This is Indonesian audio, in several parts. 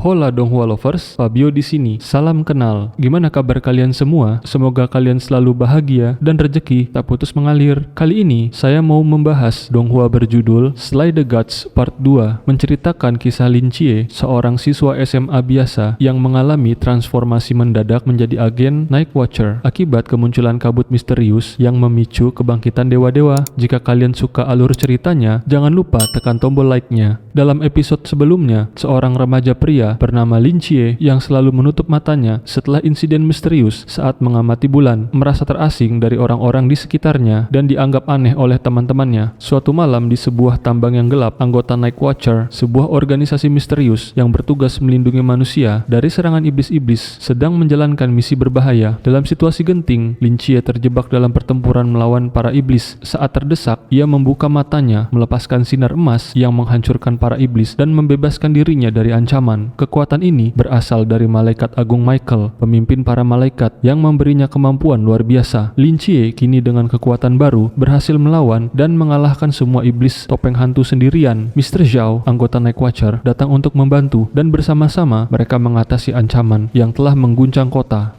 Hola Donghua Lovers, Fabio di sini. Salam kenal. Gimana kabar kalian semua? Semoga kalian selalu bahagia dan rezeki tak putus mengalir. Kali ini saya mau membahas Donghua berjudul Slay the Gods Part 2, menceritakan kisah Lin Chie, seorang siswa SMA biasa yang mengalami transformasi mendadak menjadi agen Night Watcher akibat kemunculan kabut misterius yang memicu kebangkitan dewa-dewa. Jika kalian suka alur ceritanya, jangan lupa tekan tombol like-nya. Dalam episode sebelumnya, seorang remaja pria bernama Lin Chie yang selalu menutup matanya setelah insiden misterius saat mengamati bulan, merasa terasing dari orang-orang di sekitarnya dan dianggap aneh oleh teman-temannya. Suatu malam di sebuah tambang yang gelap, anggota Night Watcher, sebuah organisasi misterius yang bertugas melindungi manusia dari serangan iblis-iblis, sedang menjalankan misi berbahaya. Dalam situasi genting, Lin Chie terjebak dalam pertempuran melawan para iblis. Saat terdesak, ia membuka matanya, melepaskan sinar emas yang menghancurkan para iblis dan membebaskan dirinya dari ancaman. Kekuatan ini berasal dari malaikat agung Michael, pemimpin para malaikat yang memberinya kemampuan luar biasa. Lin Chie kini dengan kekuatan baru berhasil melawan dan mengalahkan semua iblis topeng hantu sendirian. Mr. Zhao, anggota Night Watcher, datang untuk membantu dan bersama-sama mereka mengatasi ancaman yang telah mengguncang kota.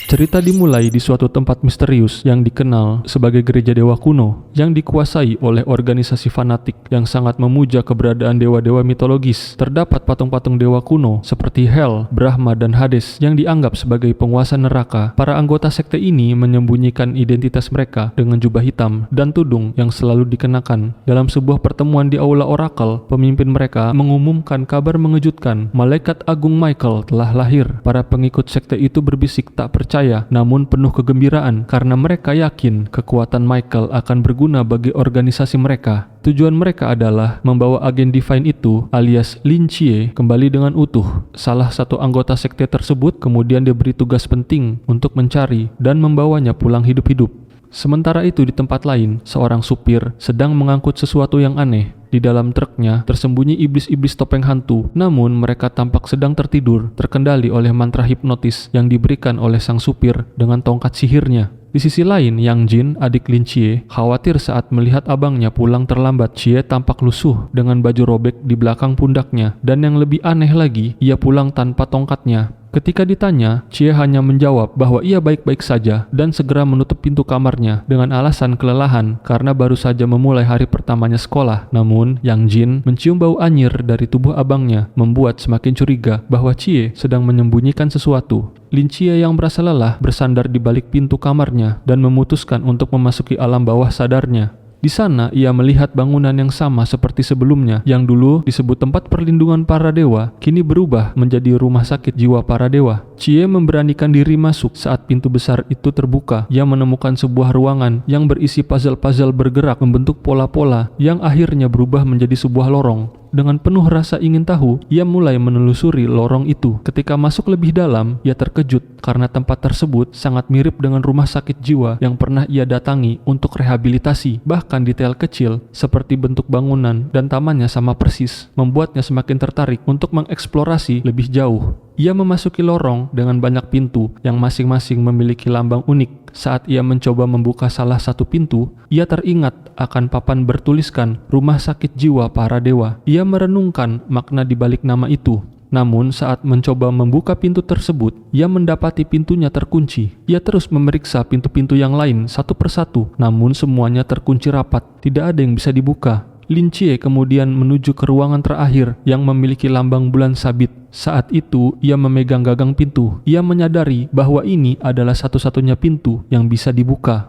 Cerita dimulai di suatu tempat misterius yang dikenal sebagai gereja dewa kuno yang dikuasai oleh organisasi fanatik yang sangat memuja keberadaan dewa-dewa mitologis. Terdapat patung-patung dewa kuno seperti Hel, Brahma, dan Hades yang dianggap sebagai penguasa neraka. Para anggota sekte ini menyembunyikan identitas mereka dengan jubah hitam dan tudung yang selalu dikenakan. Dalam sebuah pertemuan di aula orakel, pemimpin mereka mengumumkan kabar mengejutkan. Malaikat agung Michael telah lahir. Para pengikut sekte itu berbisik tak percaya, namun penuh kegembiraan karena mereka yakin kekuatan Michael akan berguna bagi organisasi mereka. Tujuan mereka adalah membawa agen Divine itu alias Lin Chie kembali dengan utuh. Salah satu anggota sekte tersebut kemudian diberi tugas penting untuk mencari dan membawanya pulang hidup-hidup. Sementara itu di tempat lain, seorang supir sedang mengangkut sesuatu yang aneh. Di dalam truknya tersembunyi iblis-iblis topeng hantu, namun mereka tampak sedang tertidur, terkendali oleh mantra hipnotis yang diberikan oleh sang supir dengan tongkat sihirnya. Di sisi lain, Yang Jin, adik Lin Chie, khawatir saat melihat abangnya pulang terlambat. Chie tampak lusuh dengan baju robek di belakang pundaknya, dan yang lebih aneh lagi, ia pulang tanpa tongkatnya. Ketika ditanya, Chie hanya menjawab bahwa ia baik-baik saja dan segera menutup pintu kamarnya dengan alasan kelelahan karena baru saja memulai hari pertamanya sekolah. Namun, Yang Jin mencium bau anyir dari tubuh abangnya, membuat semakin curiga bahwa Chie sedang menyembunyikan sesuatu. Lin Chie yang merasa lelah bersandar di balik pintu kamarnya dan memutuskan untuk memasuki alam bawah sadarnya. Di sana, ia melihat bangunan yang sama seperti sebelumnya, yang dulu disebut tempat perlindungan para dewa, kini berubah menjadi rumah sakit jiwa para dewa. Chie memberanikan diri masuk saat pintu besar itu terbuka. Ia menemukan sebuah ruangan yang berisi puzzle-puzzle bergerak membentuk pola-pola yang akhirnya berubah menjadi sebuah lorong. Dengan penuh rasa ingin tahu, ia mulai menelusuri lorong itu. Ketika masuk lebih dalam, ia terkejut karena tempat tersebut sangat mirip dengan rumah sakit jiwa yang pernah ia datangi untuk rehabilitasi. Bahkan detail kecil seperti bentuk bangunan dan tamannya sama persis, membuatnya semakin tertarik untuk mengeksplorasi lebih jauh. Ia memasuki lorong dengan banyak pintu yang masing-masing memiliki lambang unik. Saat ia mencoba membuka salah satu pintu, ia teringat akan papan bertuliskan Rumah Sakit Jiwa Para Dewa. Ia merenungkan makna di balik nama itu. Namun saat mencoba membuka pintu tersebut, ia mendapati pintunya terkunci. Ia terus memeriksa pintu-pintu yang lain satu persatu, namun semuanya terkunci rapat. Tidak ada yang bisa dibuka. Lin Chie kemudian menuju ke ruangan terakhir yang memiliki lambang bulan sabit. Saat itu, ia memegang gagang pintu. Ia menyadari bahwa ini adalah satu-satunya pintu yang bisa dibuka.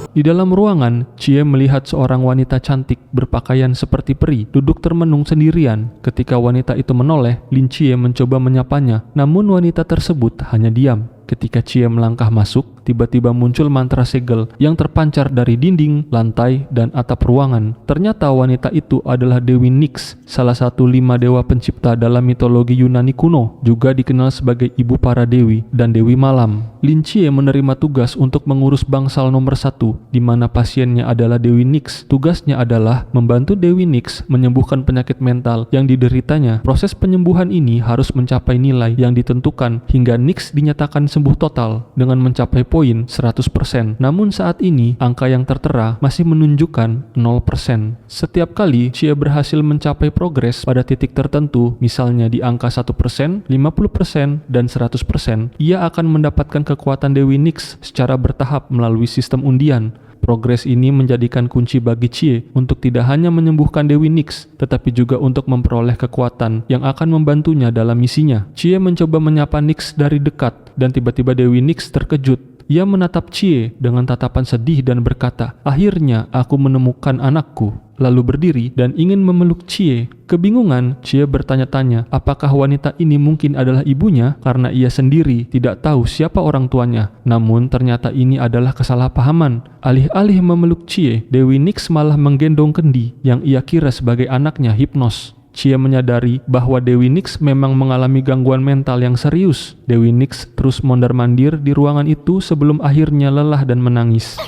Di dalam ruangan, Chie melihat seorang wanita cantik berpakaian seperti peri duduk termenung sendirian. Ketika wanita itu menoleh, Lin Chie mencoba menyapanya, namun wanita tersebut hanya diam. Ketika Chie melangkah masuk, tiba-tiba muncul mantra segel yang terpancar dari dinding, lantai, dan atap ruangan. Ternyata wanita itu adalah Dewi Nyx, salah satu 5 dewa pencipta dalam mitologi Yunani kuno, juga dikenal sebagai ibu para dewi dan dewi malam. Lin Chie menerima tugas untuk mengurus bangsal nomor 1, di mana pasiennya adalah Dewi Nyx. Tugasnya adalah membantu Dewi Nyx menyembuhkan penyakit mental yang dideritanya. Proses penyembuhan ini harus mencapai nilai yang ditentukan hingga Nyx dinyatakan sembuh. sembuh total dengan mencapai poin 100%. Namun saat ini, angka yang tertera masih menunjukkan 0%. Setiap kali Chie berhasil mencapai progres pada titik tertentu, misalnya di angka 1%, 50%, dan 100%, ia akan mendapatkan kekuatan Dewi Nyx secara bertahap melalui sistem undian. Progres ini menjadikan kunci bagi Chie untuk tidak hanya menyembuhkan Dewi Nyx, tetapi juga untuk memperoleh kekuatan yang akan membantunya dalam misinya. Chie mencoba menyapa Nyx dari dekat, dan tiba-tiba Dewi Nyx terkejut. Ia menatap Chie dengan tatapan sedih dan berkata, "Akhirnya aku menemukan anakku." Lalu berdiri dan ingin memeluk Chie. Kebingungan, Chie bertanya-tanya apakah wanita ini mungkin adalah ibunya karena ia sendiri tidak tahu siapa orang tuanya. Namun ternyata ini adalah kesalahpahaman. Alih-alih memeluk Chie, Dewi Nyx malah menggendong kendi yang ia kira sebagai anaknya Hypnos. Chie menyadari bahwa Dewi Nyx memang mengalami gangguan mental yang serius. Dewi Nyx terus mondar-mandir di ruangan itu sebelum akhirnya lelah dan menangis.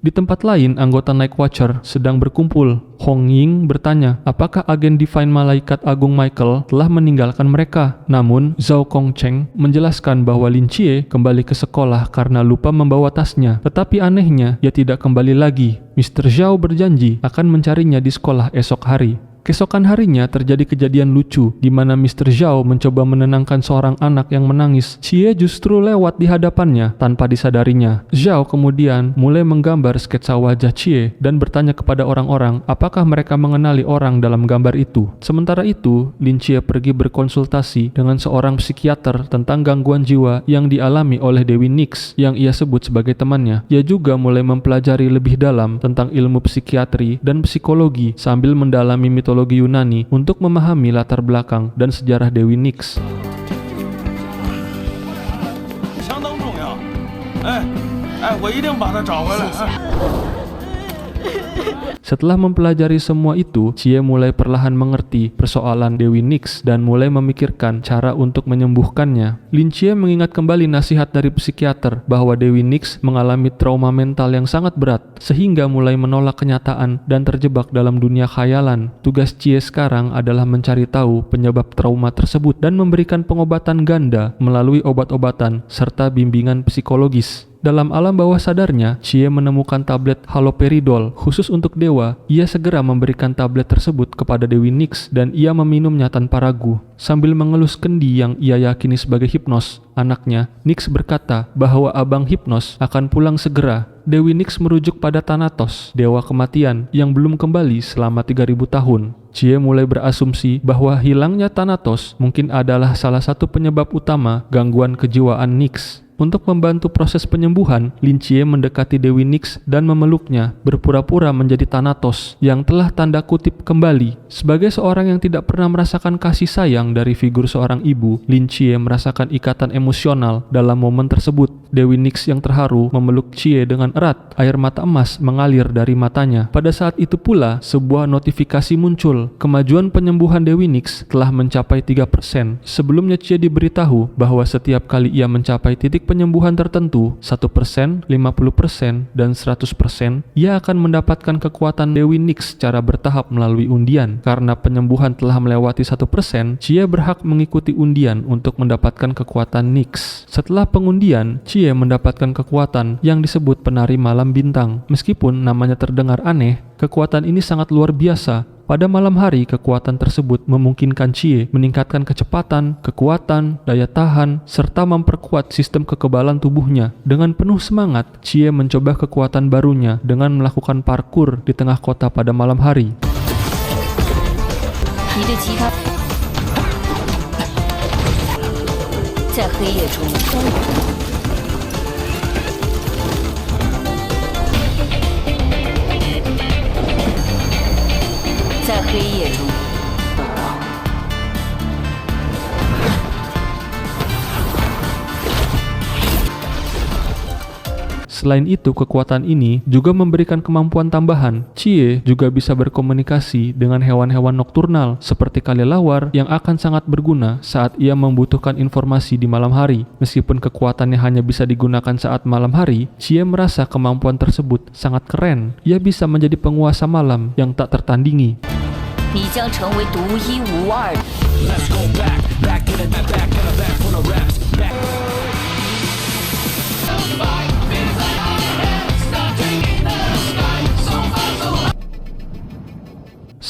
Di tempat lain, anggota Night Watcher sedang berkumpul. Hong Ying bertanya, apakah agen Divine Malaikat Agung Michael telah meninggalkan mereka? Namun, Zhao Kongcheng menjelaskan bahwa Lin Chie kembali ke sekolah karena lupa membawa tasnya. Tetapi anehnya, ia tidak kembali lagi. Mr. Zhao berjanji akan mencarinya di sekolah esok hari. Keesokan harinya terjadi kejadian lucu di mana Mr. Zhao mencoba menenangkan seorang anak yang menangis. Chie justru lewat di hadapannya tanpa disadarinya. Zhao kemudian mulai menggambar sketsa wajah Chie dan bertanya kepada orang-orang apakah mereka mengenali orang dalam gambar itu. Sementara itu, Lin Chie pergi berkonsultasi dengan seorang psikiater tentang gangguan jiwa yang dialami oleh Dewi Nyx yang ia sebut sebagai temannya. Ia juga mulai mempelajari lebih dalam tentang ilmu psikiatri dan psikologi sambil mendalami mitologi Yunani untuk memahami latar belakang dan sejarah Dewi Nyx. Setelah mempelajari semua itu, Chie mulai perlahan mengerti persoalan Dewi Nyx dan mulai memikirkan cara untuk menyembuhkannya. Lin Chie mengingat kembali nasihat dari psikiater bahwa Dewi Nyx mengalami trauma mental yang sangat berat, sehingga mulai menolak kenyataan dan terjebak dalam dunia khayalan. Tugas Chie sekarang adalah mencari tahu penyebab trauma tersebut dan memberikan pengobatan ganda melalui obat-obatan serta bimbingan psikologis. Dalam alam bawah sadarnya, Chie menemukan tablet haloperidol khusus untuk dewa. Ia segera memberikan tablet tersebut kepada Dewi Nyx dan ia meminumnya tanpa ragu. Sambil mengelus kendi yang ia yakini sebagai Hypnos, anaknya, Nyx berkata bahwa abang Hypnos akan pulang segera. Dewi Nyx merujuk pada Thanatos, dewa kematian yang belum kembali selama 3000 tahun. Chie mulai berasumsi bahwa hilangnya Thanatos mungkin adalah salah satu penyebab utama gangguan kejiwaan Nyx. Untuk membantu proses penyembuhan, Lin Chie mendekati Dewi Nyx dan memeluknya, berpura-pura menjadi Thanatos yang telah tanda kutip kembali. Sebagai seorang yang tidak pernah merasakan kasih sayang dari figur seorang ibu, Lin Chie merasakan ikatan emosional dalam momen tersebut. Dewi Nyx yang terharu memeluk Chie dengan erat, air mata emas mengalir dari matanya. Pada saat itu pula, sebuah notifikasi muncul. Kemajuan penyembuhan Dewi Nyx telah mencapai 3%. Sebelumnya Chie diberitahu bahwa setiap kali ia mencapai titik penyembuhan tertentu, 1%, 50%, dan 100%, ia akan mendapatkan kekuatan Dewi Nyx secara bertahap melalui undian. Karena penyembuhan telah melewati 1%, Chie berhak mengikuti undian untuk mendapatkan kekuatan Nyx. Setelah pengundian, Chie mendapatkan kekuatan yang disebut penari malam bintang. Meskipun namanya terdengar aneh, kekuatan ini sangat luar biasa. Pada malam hari, kekuatan tersebut memungkinkan Chie meningkatkan kecepatan, kekuatan, daya tahan, serta memperkuat sistem kekebalan tubuhnya. Dengan penuh semangat, Chie mencoba kekuatan barunya dengan melakukan parkur di tengah kota pada malam hari. Selain itu, kekuatan ini juga memberikan kemampuan tambahan. Chie juga bisa berkomunikasi dengan hewan-hewan nokturnal seperti kelelawar yang akan sangat berguna saat ia membutuhkan informasi di malam hari. Meskipun kekuatannya hanya bisa digunakan saat malam hari, Chie merasa kemampuan tersebut sangat keren. Ia bisa menjadi penguasa malam yang tak tertandingi. Let's go back to the back.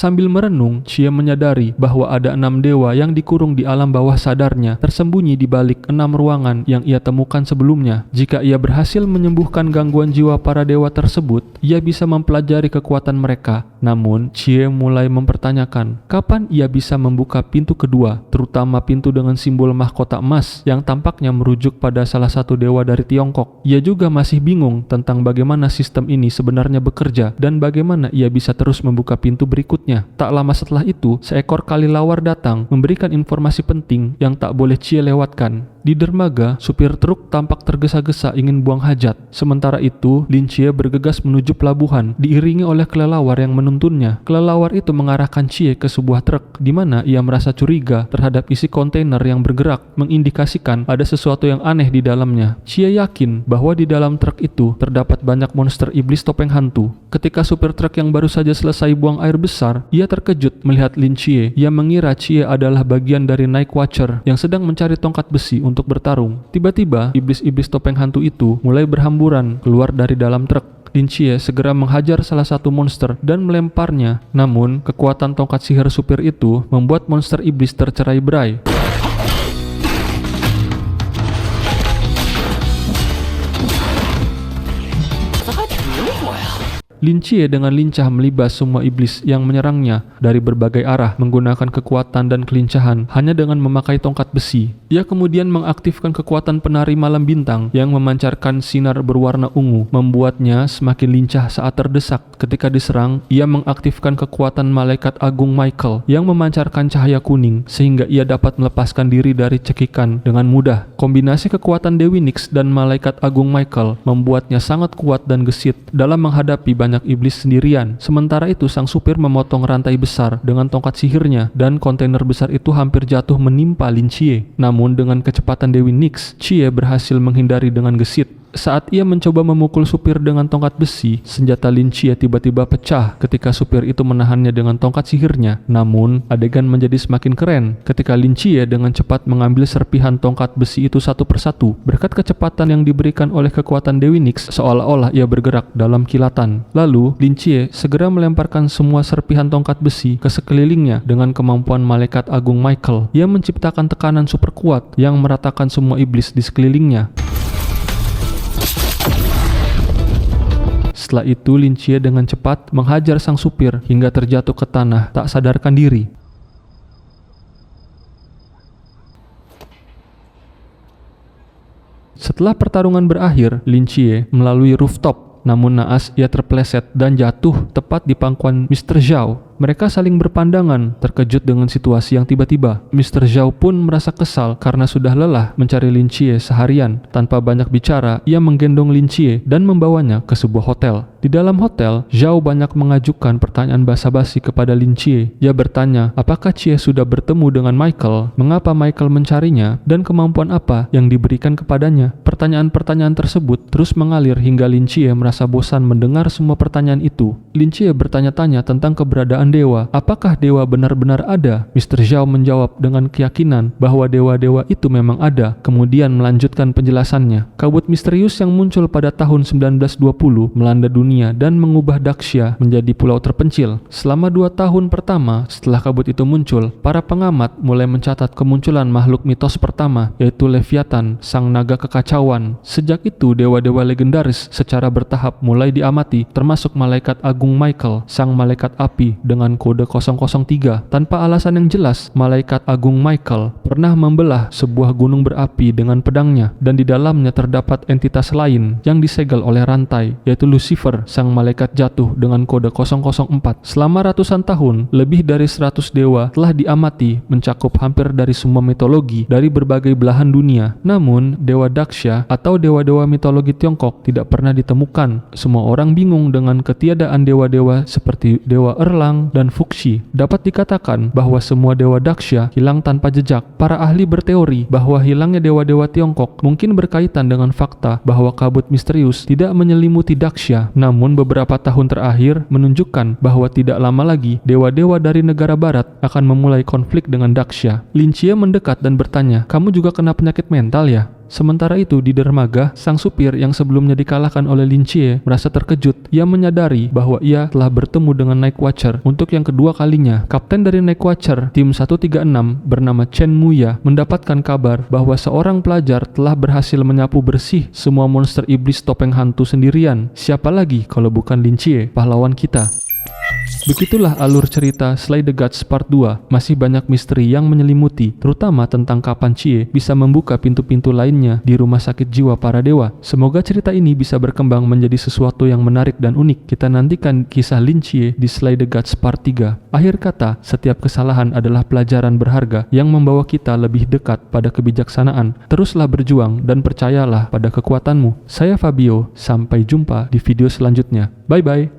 Sambil merenung, Chie menyadari bahwa ada 6 dewa yang dikurung di alam bawah sadarnya, tersembunyi di balik 6 ruangan yang ia temukan sebelumnya. Jika ia berhasil menyembuhkan gangguan jiwa para dewa tersebut, ia bisa mempelajari kekuatan mereka. Namun, Chie mulai mempertanyakan, kapan ia bisa membuka pintu kedua, terutama pintu dengan simbol mahkota emas yang tampaknya merujuk pada salah satu dewa dari Tiongkok. Ia juga masih bingung tentang bagaimana sistem ini sebenarnya bekerja dan bagaimana ia bisa terus membuka pintu berikutnya. Tak lama setelah itu, seekor kelelawar datang memberikan informasi penting yang tak boleh Chie lewatkan. Di dermaga, supir truk tampak tergesa-gesa ingin buang hajat. Sementara itu, Lin Chie bergegas menuju pelabuhan, diiringi oleh kelelawar yang menuntunnya. Kelelawar itu mengarahkan Chie ke sebuah truk, di mana ia merasa curiga terhadap isi kontainer yang bergerak, mengindikasikan ada sesuatu yang aneh di dalamnya. Chie yakin bahwa di dalam truk itu terdapat banyak monster iblis topeng hantu. Ketika supir truk yang baru saja selesai buang air besar, ia terkejut melihat Lin Chie. Ia mengira Chie adalah bagian dari Night Watcher yang sedang mencari tongkat besi untuk bertarung. Tiba-tiba, iblis-iblis topeng hantu itu mulai berhamburan keluar dari dalam truk. Lin Chie segera menghajar salah satu monster dan melemparnya. Namun, kekuatan tongkat sihir supir itu membuat monster iblis tercerai-berai. Lin Chie dengan lincah melibas semua iblis yang menyerangnya dari berbagai arah menggunakan kekuatan dan kelincahan hanya dengan memakai tongkat besi. Ia kemudian mengaktifkan kekuatan penari malam bintang yang memancarkan sinar berwarna ungu, membuatnya semakin lincah saat terdesak. Ketika diserang, ia mengaktifkan kekuatan malaikat agung Michael yang memancarkan cahaya kuning sehingga ia dapat melepaskan diri dari cekikan dengan mudah. Kombinasi kekuatan Dewi Nyx dan malaikat agung Michael membuatnya sangat kuat dan gesit dalam menghadapi banyak iblis sendirian. Sementara itu, sang supir memotong rantai besar dengan tongkat sihirnya dan kontainer besar itu hampir jatuh menimpa Lin Chie. Namun dengan kecepatan Dewi Nyx, Chie berhasil menghindari dengan gesit. Saat ia mencoba memukul supir dengan tongkat besi, senjata Lin Chie tiba-tiba pecah ketika supir itu menahannya dengan tongkat sihirnya. Namun, adegan menjadi semakin keren ketika Lin Chie dengan cepat mengambil serpihan tongkat besi itu satu persatu. Berkat kecepatan yang diberikan oleh kekuatan Dewi Nyx, seolah-olah ia bergerak dalam kilatan. Lalu, Lin Chie segera melemparkan semua serpihan tongkat besi ke sekelilingnya dengan kemampuan malaikat agung Michael. Ia menciptakan tekanan super kuat yang meratakan semua iblis di sekelilingnya. Setelah itu, Lin Chie dengan cepat menghajar sang supir hingga terjatuh ke tanah tak sadarkan diri. Setelah pertarungan berakhir, Lin Chie melalui rooftop. Namun naas ia terpeleset dan jatuh tepat di pangkuan Mr. Zhao. Mereka saling berpandangan, terkejut dengan situasi yang tiba-tiba. Mr. Zhao pun merasa kesal karena sudah lelah mencari Lin Chie seharian. Tanpa banyak bicara, ia menggendong Lin Chie dan membawanya ke sebuah hotel. Di dalam hotel, Zhao banyak mengajukan pertanyaan basa-basi kepada Lin Chie. Ia bertanya, apakah Chie sudah bertemu dengan Michael, mengapa Michael mencarinya, dan kemampuan apa yang diberikan kepadanya. Pertanyaan-pertanyaan tersebut terus mengalir hingga Lin Chie merasa bosan mendengar semua pertanyaan itu. Lin Chie bertanya-tanya tentang keberadaan dewa. Apakah dewa benar-benar ada? Mr. Zhao menjawab dengan keyakinan bahwa dewa-dewa itu memang ada, kemudian melanjutkan penjelasannya. Kabut misterius yang muncul pada tahun 1920 melanda dunia dan mengubah Daxia menjadi pulau terpencil. Selama 2 tahun pertama setelah kabut itu muncul, para pengamat mulai mencatat kemunculan makhluk mitos pertama, yaitu Leviathan, sang naga kekacauan. Sejak itu, dewa-dewa legendaris secara bertahap mulai diamati, termasuk malaikat agung Michael, sang malaikat api dengan kode 003. Tanpa alasan yang jelas, malaikat agung Michael pernah membelah sebuah gunung berapi dengan pedangnya, dan di dalamnya terdapat entitas lain yang disegel oleh rantai, yaitu Lucifer, sang malaikat jatuh dengan kode 004. Selama ratusan tahun, lebih dari 100 dewa telah diamati, mencakup hampir dari semua mitologi dari berbagai belahan dunia. Namun, dewa Daxia atau dewa-dewa mitologi Tiongkok tidak pernah ditemukan. Semua orang bingung dengan ketiadaan dewa-dewa seperti dewa Erlang dan Fuxi. Dapat dikatakan bahwa semua dewa Daxia hilang tanpa jejak. Para ahli berteori bahwa hilangnya dewa-dewa Tiongkok mungkin berkaitan dengan fakta bahwa kabut misterius tidak menyelimuti Daxia. Namun beberapa tahun terakhir menunjukkan bahwa tidak lama lagi dewa-dewa dari negara barat akan memulai konflik dengan Daxia. Lin Chie mendekat dan bertanya, "Kamu juga kena penyakit mental ya?" Sementara itu di dermaga, sang supir yang sebelumnya dikalahkan oleh Lin Chie merasa terkejut. Ia menyadari bahwa ia telah bertemu dengan Night Watcher untuk yang kedua kalinya. Kapten dari Night Watcher, tim 136 bernama Chen Muya mendapatkan kabar bahwa seorang pelajar telah berhasil menyapu bersih semua monster iblis topeng hantu sendirian. Siapa lagi kalau bukan Lin Chie, pahlawan kita. Begitulah alur cerita Slay the Gods Part 2. Masih banyak misteri yang menyelimuti, terutama tentang kapan Chie bisa membuka pintu-pintu lainnya di rumah sakit jiwa para dewa. Semoga cerita ini bisa berkembang menjadi sesuatu yang menarik dan unik. Kita nantikan kisah Lin Chie di Slay the Gods Part 3. Akhir kata, setiap kesalahan adalah pelajaran berharga yang membawa kita lebih dekat pada kebijaksanaan. Teruslah berjuang dan percayalah pada kekuatanmu. Saya Fabio, sampai jumpa di video selanjutnya. Bye-bye.